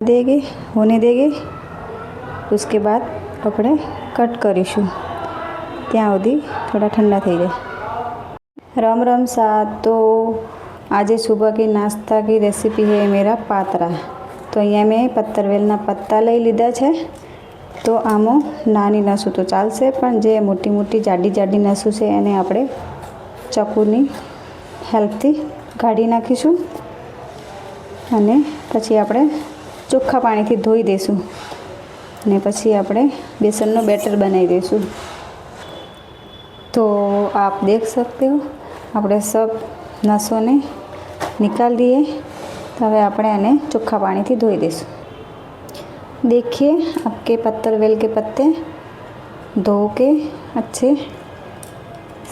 देंगे होने देंगे उसके बाद આપણે કટ કરીશું ત્યાં સુધી થોડા ઠંડા થઈ જાય। राम राम साथ। तो आज सुबह की नाश्ता की रेसिपी है मेरा पातरा। तो अँ मैं पत्तरवेलना पत्ता लई लीधा है। तो आमो नानी नसू तो चालशे पण जे मोटी मोटी जाडी जाडी नसू है एने आपणे चक्कूनी हेल्पथी काढी नाखीशुं अने पछी आपणे चोख्खा पाणीथी धोई देशुं ने पछी आपणे बेसननो बेटर बनावी देशुं। तो आप देख सकते हो આપણે सब नसों ने निकाल दिए। तो हवे આપણે आने चोख्खा पानी धोई देशुं। देखिए आपके पत्तरवेल के पत्ते धो के अच्छे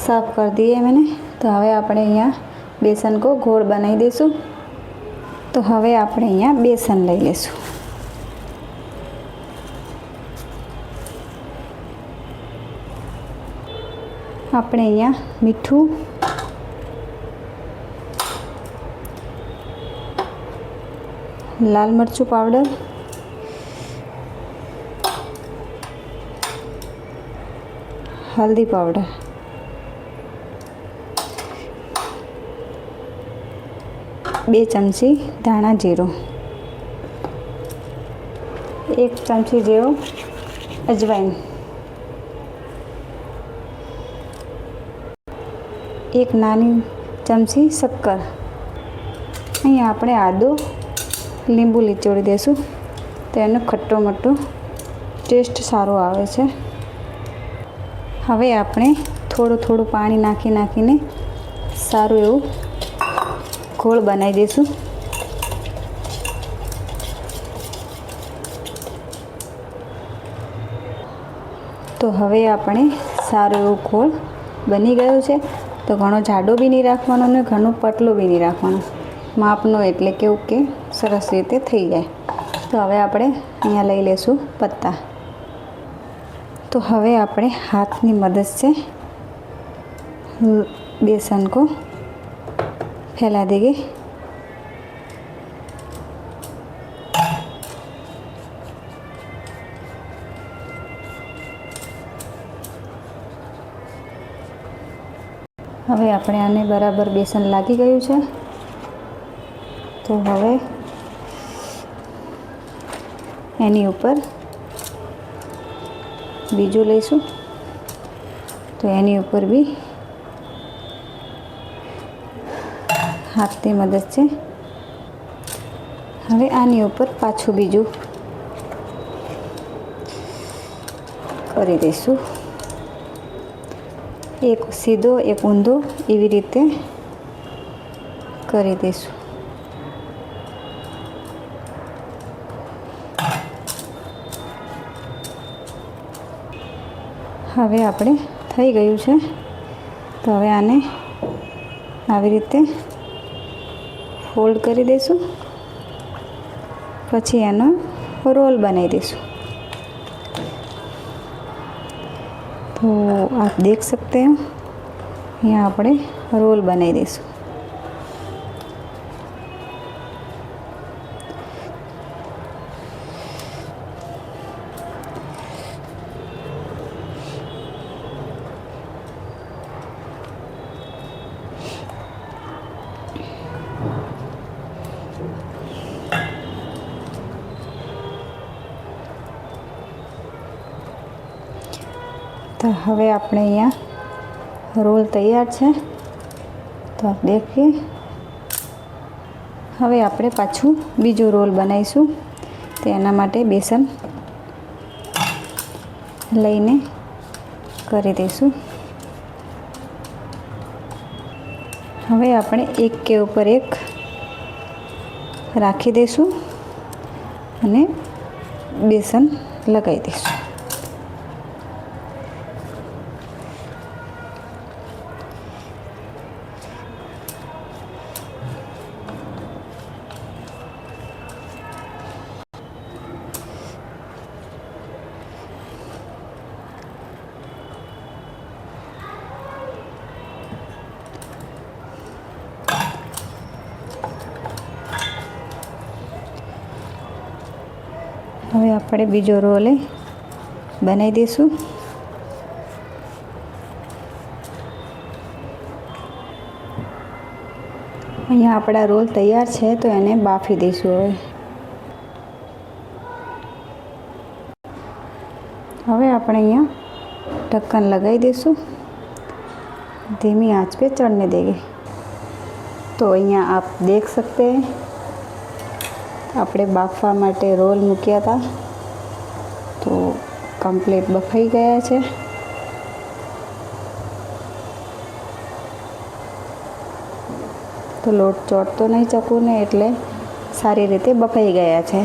साफ कर दिए मैंने। तो हवे આપણે અહીંયા बेसन को घोल बनाई देशुं। तो हवे આપણે અહીંયા बेसन लई लेशुं। આપણે અહીંયા મીઠું, लाल मरचू पाउडर, हल्दी पाउडर, बे चमची धाणा जीरो, 1 चमची जेवो अजवाइन, 1 नानी चमची शक्कर। अहीं आपणे आदो લીંબુ લીચોડી દેશું તો એનો ખટ્ટો મટ્ટો ટેસ્ટ સારો આવે છે। હવે આપણે થોડું થોડું પાણી નાખીને સારું એવું ઘોળ બનાવી દઈશું। તો હવે આપણે સારું એવું ઘોળ બની ગયો છે। તો ઘણો જાડો બી નહીં રાખવાનો ને ઘણો પતલો બી નહીં રાખવાનો, માપનો એટલે કેવું કે સરસ રીતે થઈ જાય। તો હવે આપણે અહીંયા લઈ લેશું પત્તા। તો હવે આપણે હાથની મદદ से बेसन को फैला देंगे। હવે આપણે આને બરાબર બેસન લાગી ગયું છે। તો હવે એની ઉપર બીજું લઈશું। તો એની ઉપર બી હાથની મદદથી હવે આની ઉપર પાછું બીજું કરી દઈશું। એક સીધો એક ઊંધો એવી રીતે કરી દઈશું। હવે આપણે થઈ ગયું છે। તો હવે આને આવી રીતે ફોલ્ડ કરી દઈશું, પછી એનો રોલ બનાવી દઈશું। तो आप देख सकते हैं यहाँ આપણે રોલ બનાવી દઈશું। तो હવે આપણે અહીંયા રોલ તૈયાર છે। તો આપ देखिए હવે આપણે પાછું બીજો રોલ બનાવીશું। તો એના માટે બેસન લઈને કરી દઈશું। હવે આપણે એક કે ઉપર એક રાખી દઈશું અને બેસન લગાવી દઈશું। હવે આપણે બીજો રોલ બનાવી દઈશું. અહીંયા આપણા રોલ તૈયાર છે તો એને બાફી દઈશું. હવે આપણે અહીંયા ढक्कन लगाई दीशू. धीमी आंच पे चढ़ने देंगे. तो अहियाँ आप देख सकते हैं આપણે બાફવા માટે રોલ મૂક્યા હતા તો કમ્પ્લીટ બફાઈ ગયા છે. તો લોટ ચોટતો નહીં ચકુને એટલે સારી રીતે બફાઈ ગયા છે.